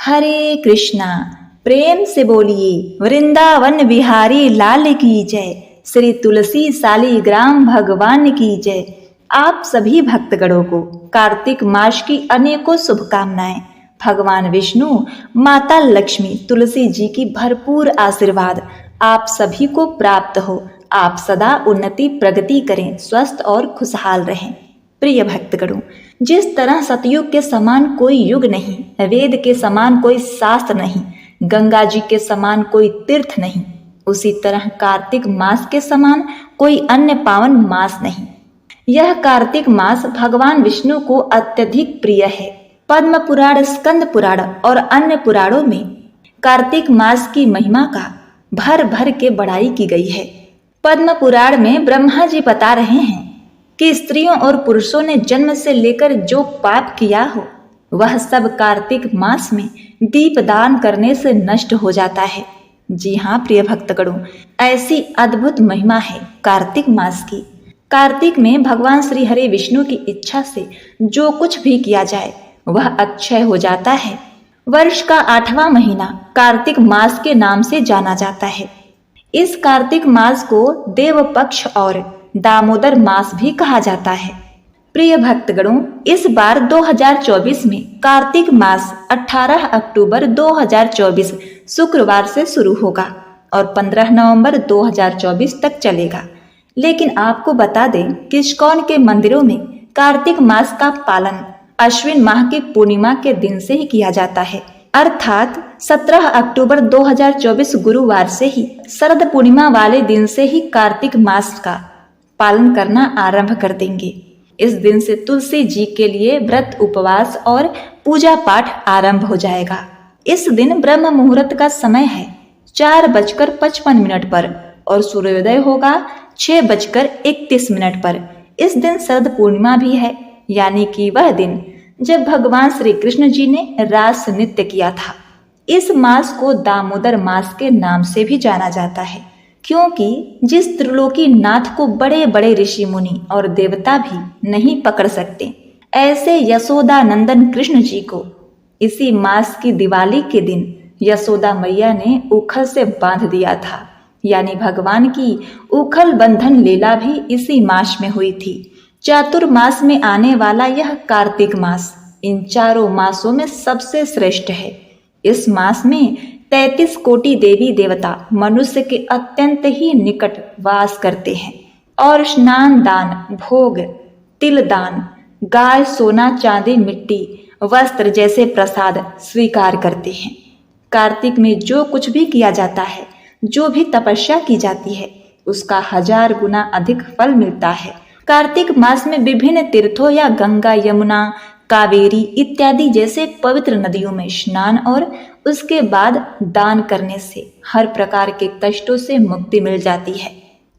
हरे कृष्णा। प्रेम से बोलिए वृंदावन बिहारी लाल की जय। श्री तुलसी सालीग्राम भगवान की जय। आप सभी भक्तगणों को कार्तिक मास की अनेकों शुभकामनाएं। भगवान विष्णु, माता लक्ष्मी, तुलसी जी की भरपूर आशीर्वाद आप सभी को प्राप्त हो। आप सदा उन्नति प्रगति करें, स्वस्थ और खुशहाल रहें। प्रिय भक्तगणों, जिस तरह सतयुग के समान कोई युग नहीं, वेद के समान कोई शास्त्र नहीं, गंगा जी के समान कोई तीर्थ नहीं, उसी तरह कार्तिक मास के समान कोई अन्य पावन मास नहीं। यह कार्तिक मास भगवान विष्णु को अत्यधिक प्रिय है। पद्म पुराण, स्कंद पुराण और अन्य पुराणों में कार्तिक मास की महिमा का भर भर के बड़ाई की गई है। पद्म पुराण में ब्रह्मा जी बता रहे हैं कि स्त्रियों और पुरुषों ने जन्म से लेकर जो पाप किया हो वह सब कार्तिक मास में दीप दान करने से नष्ट हो जाता है। जी हाँ प्रिय भक्तगणों, ऐसी अद्भुत महिमा है कार्तिक मास की। कार्तिक में भगवान श्री हरि विष्णु की इच्छा से जो कुछ भी किया जाए वह अक्षय हो जाता है। वर्ष का 8वां महीना कार्तिक मास के नाम से जाना जाता है। इस कार्तिक मास को देव पक्ष और दामोदर मास भी कहा जाता है। प्रिय भक्तगणों, इस बार 2024 में कार्तिक मास 18 अक्टूबर 2024 शुक्रवार से शुरू होगा और 15 नवंबर 2024 तक चलेगा। लेकिन आपको बता दें कि इस्कॉन के मंदिरों में कार्तिक मास का पालन अश्विन माह की पूर्णिमा के दिन से ही किया जाता है, अर्थात 17 अक्टूबर 2024 गुरुवार से ही शरद पूर्णिमा वाले दिन से ही कार्तिक मास का पालन करना आरंभ कर देंगे। इस दिन से तुलसी जी के लिए व्रत, उपवास और पूजा पाठ आरंभ हो जाएगा। इस दिन ब्रह्म मुहूर्त का समय है 4:55 पर और सूर्योदय होगा 6:31 पर। इस दिन शरद पूर्णिमा भी है, यानी कि वह दिन जब भगवान श्री कृष्ण जी ने रास नृत्य किया था। इस मास को दामोदर मास के नाम से भी जाना जाता है, क्योंकि जिस त्रिलोकी नाथ को बड़े बड़े ऋषि मुनि और देवता भी नहीं पकड़ सकते, ऐसे यशोदा नंदन कृष्ण जी को इसी मास की दिवाली के दिन यशोदा मैया ने उखल से बांध दिया था। यानी भगवान की उखल बंधन लीला भी इसी मास में हुई थी। चातुर्मास में आने वाला यह कार्तिक मास इन चारों मासों में सबसे श्रेष्ठ है। इस मास में 33 कोटि देवी देवता मनुष्य के अत्यंत ही निकट वास करते हैं और स्नान दान, भोग, तिल दान, गाय, सोना, चांदी, मिट्टी, वस्त्र जैसे प्रसाद स्वीकार करते हैं। कार्तिक में जो कुछ भी किया जाता है, जो भी तपस्या की जाती है, उसका 1000 गुना अधिक फल मिलता है। कार्तिक मास में विभिन्न तीर्थों या गंगा, यमुना, कावेरी इत्यादि जैसे पवित्र नदियों में स्नान और उसके बाद दान करने से हर प्रकार के कष्टों से मुक्ति मिल जाती है।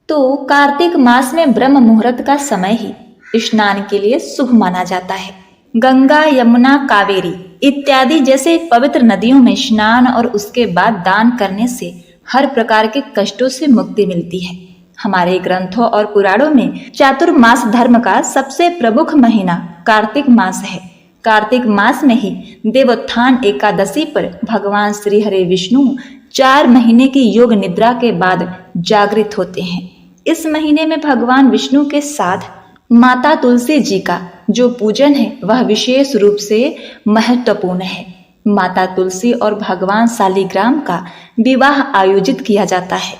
तो कार्तिक मास में ब्रह्म मुहूर्त का समय ही स्नान के लिए शुभ माना जाता है। गंगा, यमुना, कावेरी इत्यादि जैसे पवित्र नदियों में स्नान और उसके बाद दान करने से हर प्रकार के कष्टों से मुक्ति मिलती है। हमारे ग्रंथों और पुराणों में चातुर्मास धर्म का सबसे प्रमुख महीना कार्तिक मास है। कार्तिक मास में ही देवोत्थान एकादशी पर भगवान श्री हरि विष्णु 4 महीने की योग निद्रा के बाद जागृत होते हैं। इस महीने में भगवान विष्णु के साथ माता तुलसी जी का जो पूजन है वह विशेष रूप से महत्वपूर्ण है। माता तुलसी और भगवान सालीग्राम का विवाह आयोजित किया जाता है।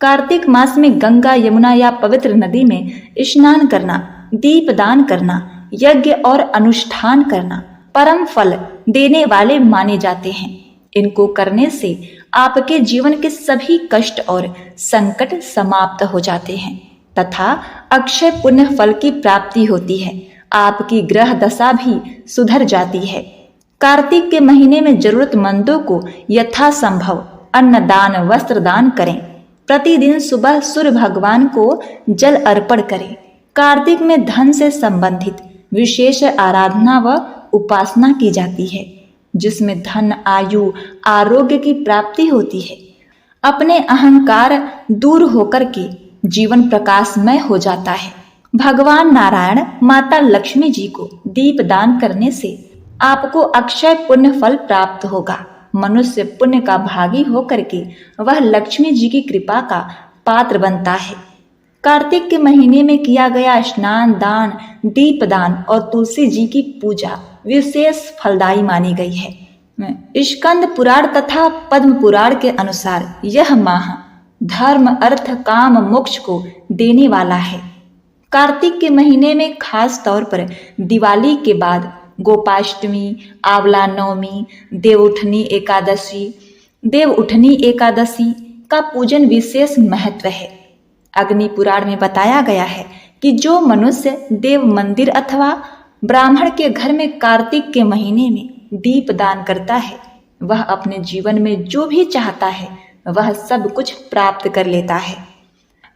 कार्तिक मास में गंगा, यमुना या पवित्र नदी में स्नान करना, दीप दान करना, यज्ञ और अनुष्ठान करना परम फल देने वाले माने जाते हैं। इनको करने से आपके जीवन के सभी कष्ट और संकट समाप्त हो जाते हैं तथा अक्षय पुण्य फल की प्राप्ति होती है। आपकी ग्रह दशा भी सुधर जाती है। कार्तिक के महीने में जरूरतमंदों को यथासंभव अन्नदान, वस्त्र दान करें। प्रतिदिन सुबह सूर्य भगवान को जल अर्पण करें। कार्तिक में धन से संबंधित विशेष आराधना व उपासना की जाती है, जिसमें धन, आयु, आरोग्य की प्राप्ति होती है। अपने अहंकार दूर होकर के जीवन प्रकाशमय हो जाता है। भगवान नारायण, माता लक्ष्मी जी को दीप दान करने से आपको अक्षय पुण्य फल प्राप्त होगा। मनुष्य पुण्य का भागी होकर के वह लक्ष्मी जी की कृपा का पात्र बनता है। कार्तिक के महीने में किया गया स्नान, दान, दीपदान और तुलसी जी की पूजा विशेष फलदायी मानी गई है। स्कंद पुराण तथा पद्म पुराण के अनुसार यह माह धर्म, अर्थ, काम, मोक्ष को देने वाला है। कार्तिक के महीने में खास तौर पर दिवाली के बाद गोपाष्टमी, आंवला नवमी, देवउठनी एकादशी का पूजन विशेष महत्व है। अग्नि पुराण में बताया गया है कि जो मनुष्य देव मंदिर अथवा ब्राह्मण के घर में कार्तिक के महीने में दीप दान करता है, वह अपने जीवन में जो भी चाहता है वह सब कुछ प्राप्त कर लेता है।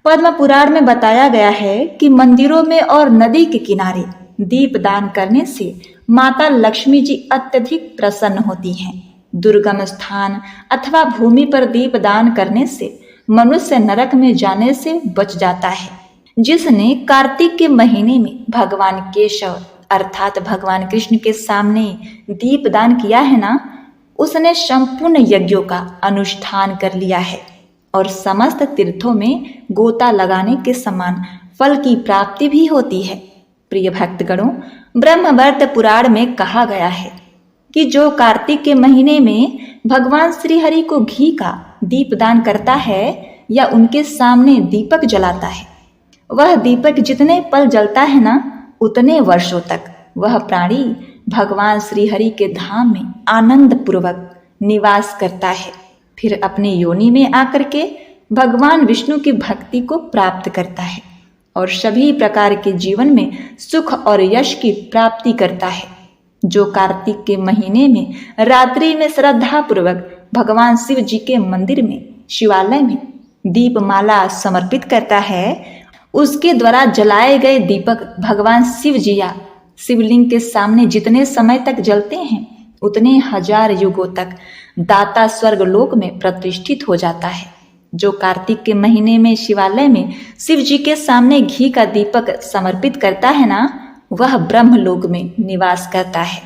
पद्म पुराण में बताया गया है कि मंदिरों में और नदी के किनारे दीप दान करने से माता लक्ष्मी जी अत्यधिक प्रसन्न होती हैं। दुर्गम स्थान अथवा भूमि पर दीप दान करने से मनुष्य नरक में जाने से बच जाता है। जिसने कार्तिक के महीने में भगवान केशव अर्थात भगवान कृष्ण के सामने दीप दान किया है ना, उसने संपूर्ण यज्ञों का अनुष्ठान कर लिया है और समस्त तीर्थों में गोता लगाने के समान फल की प्राप्ति भी होती है। प्रिय भक्तगणों, ब्रह्मवर्त पुराण में कहा गया है कि जो कार्तिक के महीने में भगवान श्री हरि को घी का दीपदान करता है या उनके सामने दीपक जलाता है, वह दीपक जितने पल जलता है ना, उतने वर्षों तक वह प्राणी भगवान श्री हरि के धाम में आनंद पूर्वक निवास करता है। फिर अपनी योनि में आकर के भगवान विष्णु की भक्ति को प्राप्त करता है और सभी प्रकार के जीवन में सुख और यश की प्राप्ति करता है। जो कार्तिक के महीने में रात्रि में श्रद्धा पूर्वक भगवान शिव जी के मंदिर में, शिवालय में दीपमाला समर्पित करता है, उसके द्वारा जलाए गए दीपक भगवान शिव जी या शिवलिंग के सामने जितने समय तक जलते हैं, उतने हजार युगों तक दाता स्वर्ग लोक में प्रतिष्ठित हो जाता है। जो कार्तिक के महीने में शिवालय में शिव जी के सामने घी का दीपक समर्पित करता है ना, वह ब्रह्मलोक में निवास करता है।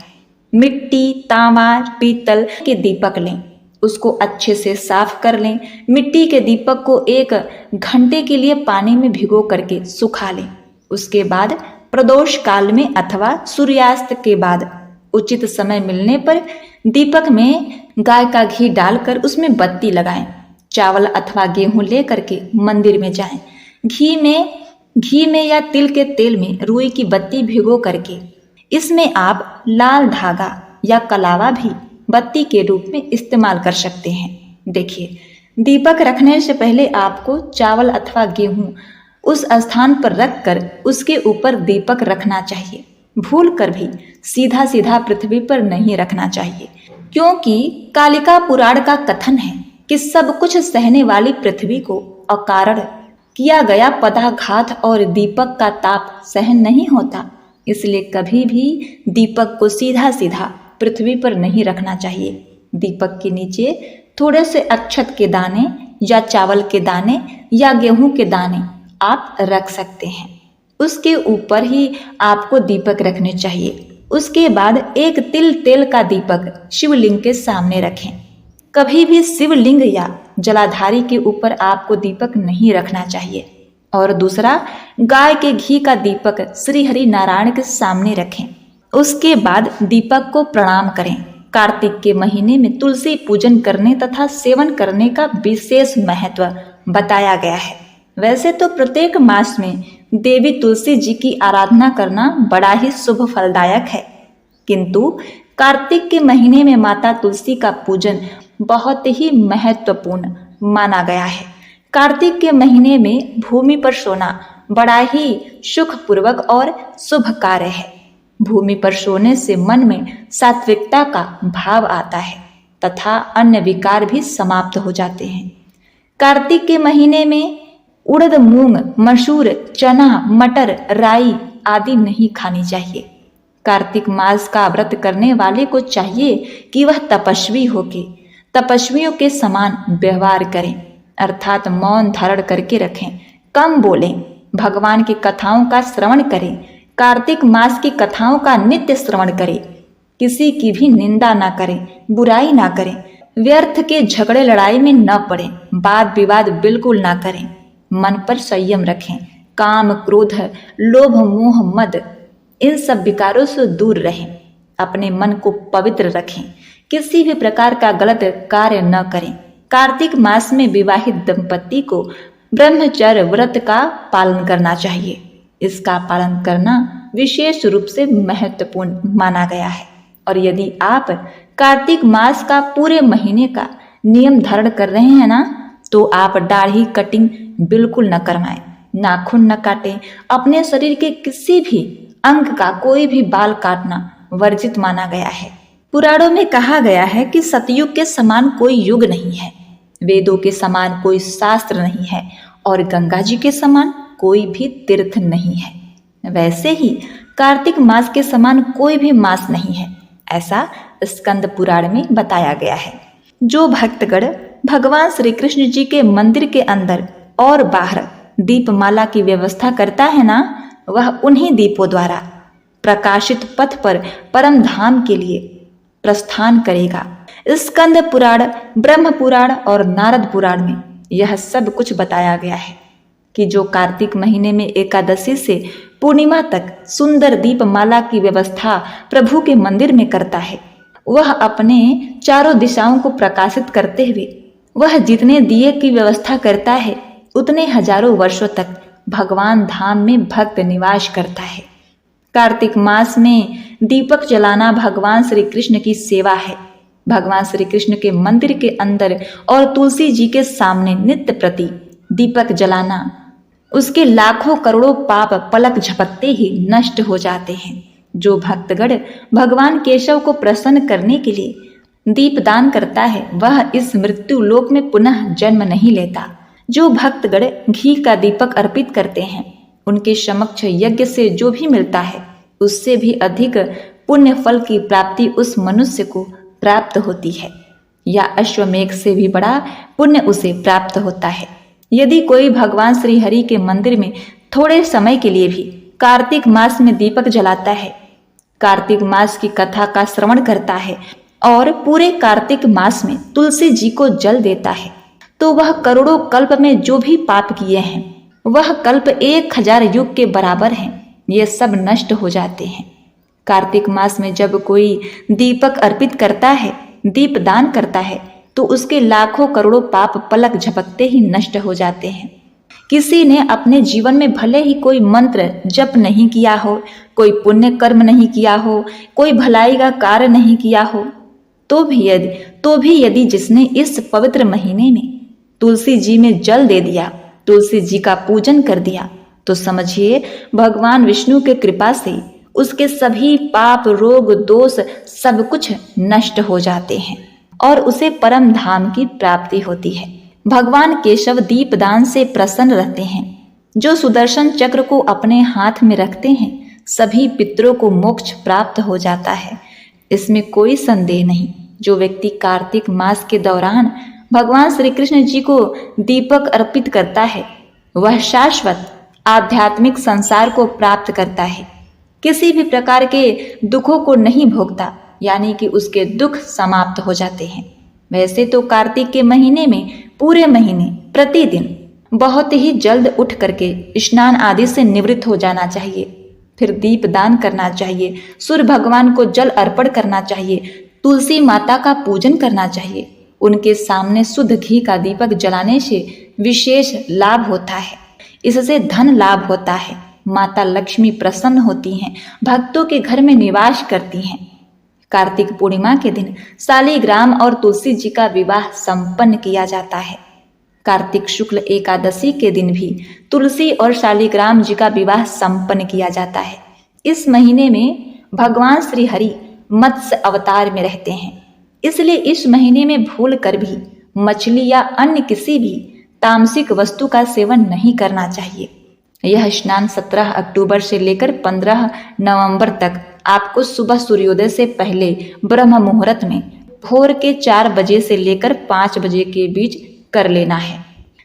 मिट्टी, तांबा, पीतल के दीपक लें, उसको अच्छे से साफ कर लें। मिट्टी के दीपक को 1 घंटे के लिए पानी में भिगो करके सुखा लें। उसके बाद प्रदोष काल में अथवा सूर्यास्त के बाद उचित समय मिलने पर दीपक में गाय का घी डालकर उसमें बत्ती लगाएं। चावल अथवा गेहूं लेकर के मंदिर में जाएं। घी में या तिल के तेल में रुई की बत्ती भिगो करके इसमें आप लाल धागा या कलावा भी बत्ती के रूप में इस्तेमाल कर सकते हैं। देखिए, दीपक रखने से पहले आपको चावल अथवा गेहूं उस स्थान पर रखकर उसके ऊपर दीपक रखना चाहिए। भूल कर भी सीधा सीधा पृथ्वी पर नहीं रखना चाहिए, क्योंकि कालिका पुराण का कथन है कि सब कुछ सहने वाली पृथ्वी को अकारण किया गया पदाघात और दीपक का ताप सहन नहीं होता। इसलिए कभी भी दीपक को सीधा सीधा पृथ्वी पर नहीं रखना चाहिए। दीपक के नीचे थोड़े से अक्षत के दाने या चावल के दाने या गेहूं के दाने आप रख सकते हैं। उसके ऊपर ही आपको दीपक रखने चाहिए। उसके बाद 1 तिल तेल का दीपक शिवलिंग के सामने रखें। कभी भी शिवलिंग या जलाधारी के ऊपर आपको दीपक नहीं रखना चाहिए। और दूसरा, गाय के घी का दीपक श्री हरि नारायण के सामने रखें। उसके बाद दीपक को प्रणाम करें। कार्तिक के महीने में तुलसी पूजन करने तथा सेवन करने का विशेष महत्व बताया गया है। वैसे तो प्रत्येक मास में देवी तुलसी जी की आराधना करना बड़ा ही शुभ फलदायक है, किंतु कार्तिक के महीने में माता तुलसी का पूजन बहुत ही महत्वपूर्ण माना गया है। कार्तिक के महीने में भूमि पर सोना बड़ा ही सुखपूर्वक और शुभ कार्य है। भूमि पर सोने से मन में सात्विकता का भाव आता है तथा अन्य विकार भी समाप्त हो जाते हैं। कार्तिक के महीने में उड़द, मूंग, मसूर, चना, मटर, राई आदि नहीं खानी चाहिए। कार्तिक मास का व्रत करने वाले को चाहिए कि वह तपस्वी होके तपस्वियों के समान व्यवहार करें, अर्थात मौन धारण करके रखें, कम बोलें, भगवान की कथाओं का श्रवण करें। कार्तिक मास की कथाओं का नित्य श्रवण करें। किसी की भी निंदा ना करें, बुराई ना करें, व्यर्थ के झगड़े लड़ाई में न पड़ें, वाद विवाद बिल्कुल ना करें, मन पर संयम रखें, काम क्रोध लोभ मोह मद इन सब विकारों से दूर रहें, अपने मन को पवित्र रखें, किसी भी प्रकार का गलत कार्य न करें। कार्तिक मास में विवाहित दंपति को ब्रह्मचर्य व्रत का पालन करना चाहिए। इसका पालन करना विशेष रूप से महत्वपूर्ण माना गया है। और यदि आप कार्तिक मास का पूरे महीने का नियम धारण कर रहे हैं ना, तो आप दाढ़ी कटिंग बिल्कुल न करवाएं, नाखून न काटें, अपने शरीर के किसी भी अंग का कोई भी बाल काटना वर्जित माना गया है। पुराणों में कहा गया है कि सतयुग के समान कोई युग नहीं है, वेदों के समान कोई शास्त्र नहीं है और गंगा जी के समान कोई भी तीर्थ नहीं है। वैसे ही कार्तिक मास के समान कोई भी मास नहीं है, ऐसा स्कंद पुराण में बताया गया है। जो भक्तगण भगवान श्री कृष्ण जी के मंदिर के अंदर और बाहर दीपमाला की व्यवस्था करता है ना, वह उन्हीं दीपों द्वारा प्रकाशित पथ पर परम धाम के लिए प्रस्थान करेगा। स्कंद पुराण, ब्रह्म पुराण और नारद पुराण में यह सब कुछ बताया गया है कि जो कार्तिक महीने में एकादशी से पूर्णिमा तक सुंदर दीपमाला की व्यवस्था प्रभु के मंदिर में करता है, वह अपने चारों दिशाओं को प्रकाशित करते हुए वह जितने दिए की व्यवस्था करता है, उतने हजारों वर्षों तक भगवान धाम में भक्त निवास करता है। कार्तिक मास में दीपक जलाना भगवान श्री कृष्ण की सेवा है। भगवान श्री कृष्ण के मंदिर के अंदर और तुलसी जी के सामने नित्य प्रति दीपक जलाना, उसके लाखों करोड़ों पाप पलक झपकते ही नष्ट हो जाते हैं। जो भक्तगण भगवान केशव को प्रसन्न करने के लिए दीपदान करता है, वह इस मृत्यु लोक में पुनः जन्म नहीं लेता। जो भक्तगण घी का दीपक अर्पित करते हैं, उनके समक्ष यज्ञ से जो भी मिलता है, उससे भी अधिक पुण्य फल की प्राप्ति उस मनुष्य को प्राप्त होती है, या अश्वमेघ से भी बड़ा पुण्य उसे प्राप्त होता है। यदि कोई भगवान श्री हरि के मंदिर में थोड़े समय के लिए भी कार्तिक मास में दीपक जलाता है, कार्तिक मास की कथा का श्रवण करता है और पूरे कार्तिक मास में तुलसी जी को जल देता है, तो वह करोड़ों कल्प में जो भी पाप किए हैं, वह कल्प 1000 युग के बराबर हैं, ये सब नष्ट हो जाते हैं। कार्तिक मास में जब कोई दीपक अर्पित करता है, दीपदान करता है, तो उसके लाखों करोड़ों पाप पलक झपकते ही नष्ट हो जाते हैं। किसी ने अपने जीवन में भले ही कोई मंत्र जप नहीं किया हो, कोई पुण्य कर्म नहीं किया हो, कोई भलाई का कार्य नहीं किया हो, तो भी यदि जिसने इस पवित्र महीने में तुलसी जी में जल दे दिया, तुलसी जी का पूजन कर दिया, तो समझिए भगवान विष्णु के कृपा से उसके सभी पाप रोग दोष सब कुछ नष्ट हो जाते हैं और उसे परम धाम की प्राप्ति होती है। भगवान केशव दीपदान से प्रसन्न रहते हैं। जो सुदर्शन चक्र को अपने हाथ में रखते हैं, सभी पितरों को मोक्ष प्राप्त हो जाता है, इसमें कोई संदेह नहीं। जो व्यक्ति कार्तिक मास के दौरान भगवान श्री कृष्ण जी को दीपक अर्पित करता है, वह शाश्वत आध्यात्मिक संसार को प्राप्त करता है, किसी भी प्रकार के दुखों को नहीं भोगता, यानी कि उसके दुख समाप्त हो जाते हैं। वैसे तो कार्तिक के महीने में पूरे महीने प्रतिदिन बहुत ही जल्द उठ करके स्नान आदि से निवृत्त हो जाना चाहिए, फिर दीप दान करना चाहिए, सूर्य भगवान को जल अर्पण करना चाहिए, तुलसी माता का पूजन करना चाहिए। उनके सामने शुद्ध घी का दीपक जलाने से विशेष लाभ होता है, इससे धन लाभ होता है, माता लक्ष्मी प्रसन्न होती हैं, भक्तों के घर में निवास करती हैं। कार्तिक पूर्णिमा के दिन शालिग्राम और तुलसी जी का विवाह संपन्न किया जाता है। कार्तिक शुक्ल एकादशी के दिन भी तुलसी और शालिग्राम जी का विवाह संपन्न किया जाता है। इस महीने में भगवान श्री हरि मत्स्य अवतार में रहते हैं, इसलिए इस महीने में भूल कर भी मछली या अन्य किसी भी तामसिक वस्तु का सेवन नहीं करना चाहिए। यह स्नान 17 अक्टूबर से लेकर 15 नवंबर तक आपको सुबह सूर्योदय से पहले ब्रह्म मुहूर्त में भोर के 4 बजे से लेकर 5 बजे के बीच कर लेना है।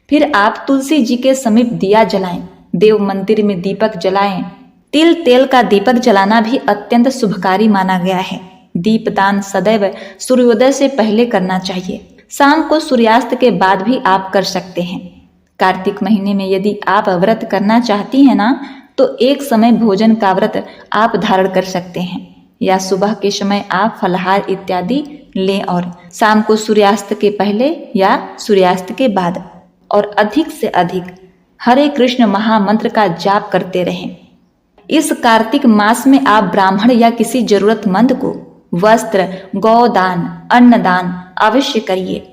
फिर आप तुलसी जी के समीप दिया जलाएं, देव मंदिर में दीपक जलाएं। तिल तेल का दीपक जलाना भी अत्यंत शुभकारी माना गया है। दीपदान सदैव सूर्योदय से पहले करना चाहिए। शाम को सूर्यास्त के बाद भी आप कर सकते हैं। कार्तिक महीने में यदि आप व्रत करना चाहती हैं ना, तो एक समय भोजन का व्रत आप धारण कर सकते हैं, या सुबह के समय आप फलाहार इत्यादि लें और शाम को सूर्यास्त के पहले या सूर्यास्त के बाद, और अधिक से अधिक हरे कृष्ण महामंत्र का जाप करते रहें। इस कार्तिक मास में आप ब्राह्मण या किसी जरूरतमंद को वस्त्र, गौदान, अन्नदान अवश्य करिए।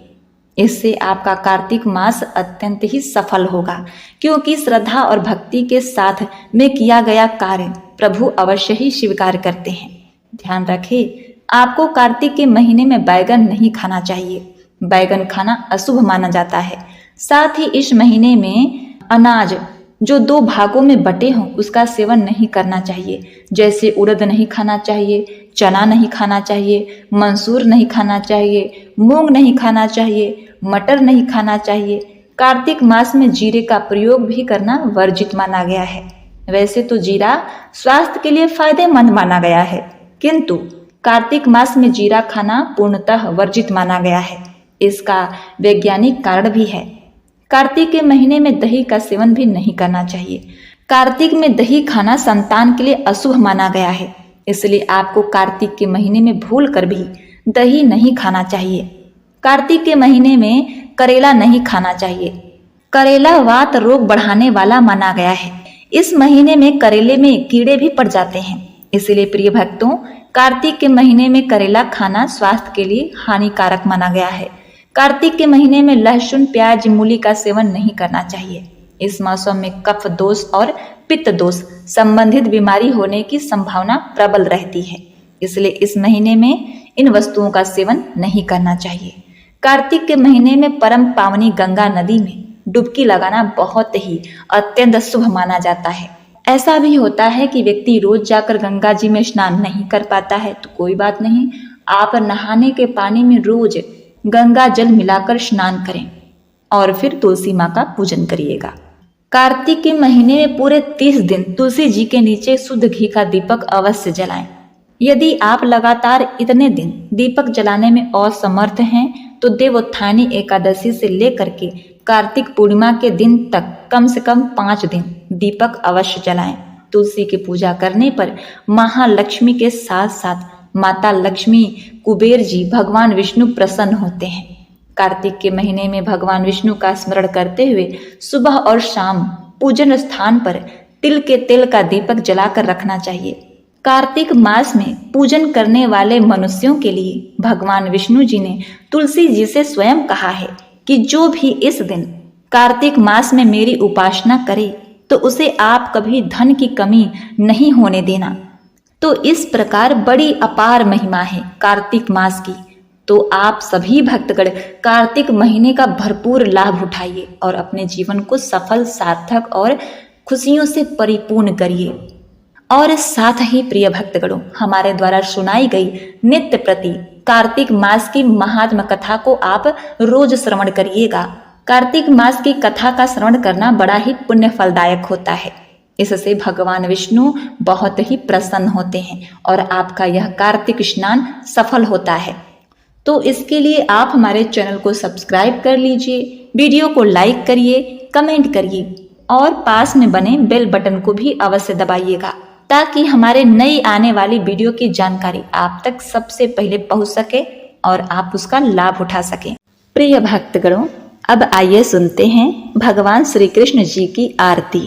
इससे आपका कार्तिक मास अत्यंत ही सफल होगा, क्योंकि श्रद्धा और भक्ति के साथ में किया गया कार्य प्रभु अवश्य ही स्वीकार करते हैं। ध्यान रखें, आपको कार्तिक के महीने में बैगन नहीं खाना चाहिए। बैगन खाना अशुभ माना जाता है। साथ ही इस महीने में अनाज जो 2 भागों में बटे हों उसका सेवन नहीं करना चाहिए। जैसे उड़द नहीं खाना चाहिए, चना नहीं खाना चाहिए, मंसूर नहीं खाना चाहिए, मूंग नहीं खाना चाहिए, मटर नहीं खाना चाहिए। कार्तिक मास में जीरे का प्रयोग भी करना वर्जित माना गया है। वैसे तो जीरा स्वास्थ्य के लिए फायदेमंद माना गया है, किंतु कार्तिक मास में जीरा खाना पूर्णतः वर्जित माना गया है। इसका वैज्ञानिक कारण भी है। कार्तिक के महीने में दही का सेवन भी नहीं करना चाहिए। कार्तिक में दही खाना संतान के लिए अशुभ माना गया है, इसलिए आपको कार्तिक के महीने में भूल कर भी दही नहीं खाना चाहिए। कार्तिक के महीने में करेला नहीं खाना चाहिए। करेला वात रोग बढ़ाने वाला माना गया है। इस महीने में करेले में कीड़े भी पड़ जाते हैं, इसलिए प्रिय भक्तों, कार्तिक के महीने में करेला खाना स्वास्थ्य के लिए हानिकारक माना गया है। कार्तिक के महीने में लहसुन, प्याज, मूली का सेवन नहीं करना चाहिए। इस मौसम में कफ दोष और पित्त दोष संबंधित बीमारी होने की संभावना प्रबल रहती है, इसलिए इस महीने में इन वस्तुओं का सेवन नहीं करना चाहिए। कार्तिक के महीने में परम पावनी गंगा नदी में डुबकी लगाना बहुत ही अत्यंत शुभ माना जाता है। ऐसा भी होता है कि व्यक्ति रोज जाकर गंगा जी में स्नान नहीं कर पाता है, तो कोई बात नहीं, आप नहाने के पानी में रोज गंगा जल मिलाकर स्नान करें और फिर तुलसी माँ का पूजन करिएगा। कार्तिक के महीने में पूरे 30 दिन तुलसी जी के नीचे शुद्ध घी का दीपक अवश्य जलाएं। यदि आप लगातार इतने दिन दीपक जलाने में असमर्थ हैं, तो देवोत्थानी एकादशी से लेकर के कार्तिक पूर्णिमा के दिन तक कम से कम 5 दिन दीपक अवश्य जलाएं। तुलसी की पूजा करने पर महालक्ष्मी के साथ साथ माता लक्ष्मी, कुबेर जी, भगवान विष्णु प्रसन्न होते हैं। कार्तिक के महीने में भगवान विष्णु का स्मरण करते हुए सुबह और शाम पूजन स्थान पर तिल के तेल का दीपक जलाकर रखना चाहिए। कार्तिक मास में पूजन करने वाले मनुष्यों के लिए भगवान विष्णु जी ने तुलसी जी से स्वयं कहा है कि जो भी इस दिन कार्तिक मास में मेरी उपासना करे, तो उसे आप कभी धन की कमी नहीं होने देना। तो इस प्रकार बड़ी अपार महिमा है कार्तिक मास की। तो आप सभी भक्तगण कार्तिक महीने का भरपूर लाभ उठाइए और अपने जीवन को सफल, सार्थक और खुशियों से परिपूर्ण करिए। और साथ ही प्रिय भक्तगणों, हमारे द्वारा सुनाई गई नित्य प्रति कार्तिक मास की महात्म कथा को आप रोज श्रवण करिएगा। कार्तिक मास की कथा का श्रवण करना बड़ा ही पुण्य फलदायक होता है। इससे भगवान विष्णु बहुत ही प्रसन्न होते हैं और आपका यह कार्तिक स्नान सफल होता है। तो इसके लिए आप हमारे चैनल को सब्सक्राइब कर लीजिए, वीडियो को लाइक करिए, कमेंट करिए और पास में बने बेल बटन को भी अवश्य दबाइएगा, ताकि हमारे नई आने वाली वीडियो की जानकारी आप तक सबसे पहले पहुंच सके और आप उसका लाभ उठा सकें। प्रिय भक्तगणों, अब आइए सुनते हैं भगवान श्री कृष्ण जी की आरती।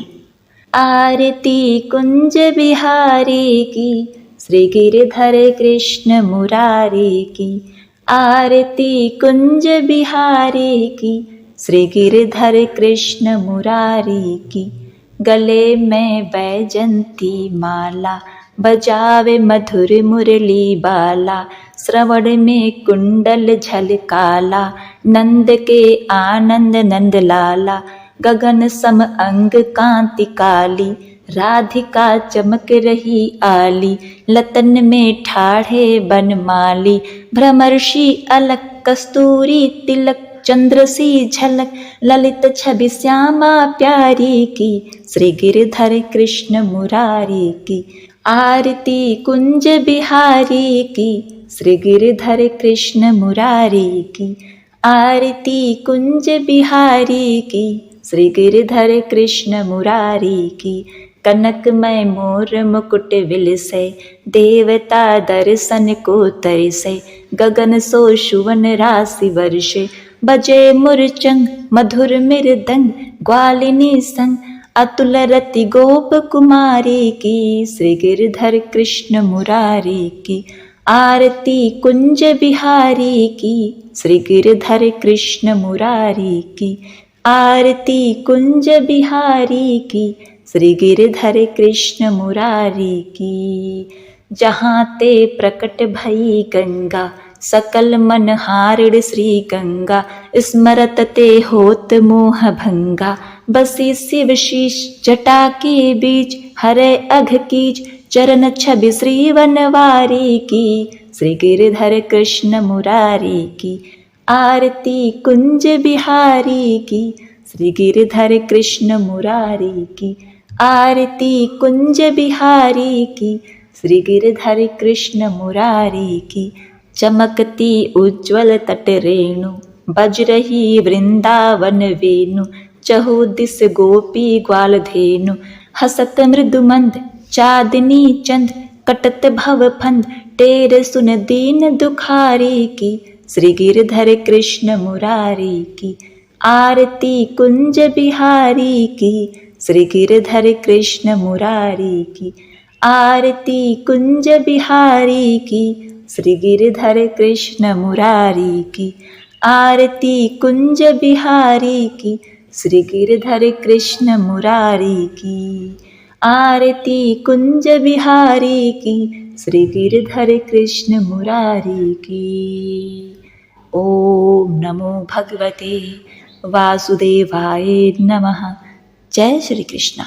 आरती कुंज बिहारी की, श्री गिरधर कृष्ण मुरारी की। आरती कुंज बिहारी की, श्री गिरधर कृष्ण मुरारी की। गले में बैजंती माला, बजावे मधुर मुरली बाला। श्रवण में कुंडल झलकाला, नंद के आनंद नंद लाला। गगन सम अंग कांति काली, राधिका चमक रही आली। लतन में ठाढ़े बनमाली, भ्रमर्षि अलक कस्तूरी तिलक। चंद्र सी झलक, ललित छवि श्यामा प्यारी की। श्री गिरधर कृष्ण मुरारी की। आरती कुंज बिहारी की, श्री गिरधर कृष्ण मुरारी की। आरती कुंज बिहारी की, श्री गिरधर कृष्ण मुरारी की। कनकमय मोर मुकुट विलसे, देवता दर्शन को तरसे। गगन सो सुवन राशि वर्षे, बजे मुरचंग मधुर मृदंग। ग्वालिनी संग अतुल रति गोप कुमारी की, श्री गिरधर कृष्ण मुरारी की। आरती कुंज बिहारी की, श्री गिरधर कृष्ण मुरारी की। आरती कुंज बिहारी की, श्री गिरधर कृष्ण मुरारी की। जहाँ ते प्रकट भई गंगा, सकल मन हारिण श्री गंगा। स्मरत ते होत मोह भंगा, बसी शिव शीश जटा के बीच। हरे अघ कीच चरण छवि श्री वनवारी की, श्री गिरधर कृष्ण मुरारी की। आरती कुंज बिहारी की, श्री गिरधर कृष्ण मुरारी की। आरती कुंज बिहारी की, श्री गिरधर कृष्ण मुरारी की। चमकती उज्ज्वल तट रेणु, बज रही वृंदावन वेणु। चहु दिस गोपी ग्वाल धेनु, हसत मृदु मंद चांदनी चंद। कटत भव फंद टेर सुन दीन दुखारी की, श्री गिरधर कृष्ण मुरारी की। आरती कुंज बिहारी की, श्री गिरधर कृष्ण मुरारी की। आरती कुंज बिहारी की, श्री गिरधर कृष्ण मुरारी की। आरती कुंज बिहारी की, श्री गिरधर कृष्ण मुरारी की। आरती कुंज बिहारी की, श्री गिरधर कृष्ण मुरारी की। ओम नमो भगवते वासुदेवाय नमः। जय श्री कृष्ण।